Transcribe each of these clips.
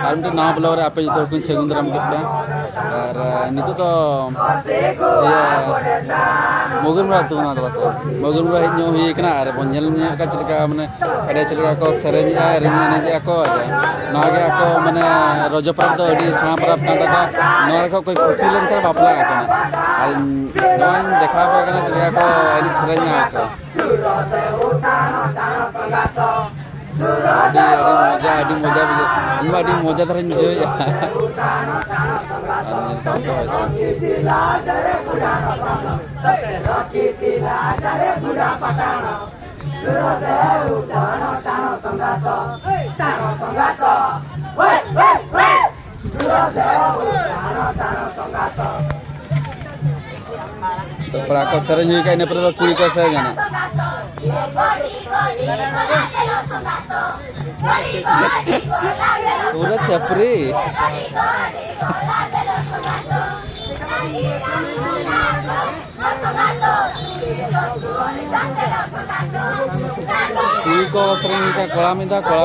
আর মিটে নাম বলারে আপে যত কোন সেগুন দারাম কেপলা আর নিতো তো মগুরমরা তো না তো বাসা মগুরমরা হিño হুই কনা আর বঞ্জল নি কা চিলকা মানে এডে Chilka ko sereni a rini ne ako na ge ako মানে রজো পরব তো এডি ছানা পরব না দাদা নর ko koi খুশি লেন কর বাপলা কানা আর নয় দেখা পা কানা চিলকা ko এডি সেরেনি আছে adi moja ini adi moja terus jo ya तो पराको सरे हुई का ने पर कुड़ी को से जाना पूरा छपरी कुड़ी को सरे का कोला में दा को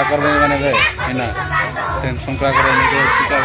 कर माने रे एना टेंशन का करे नहीं तो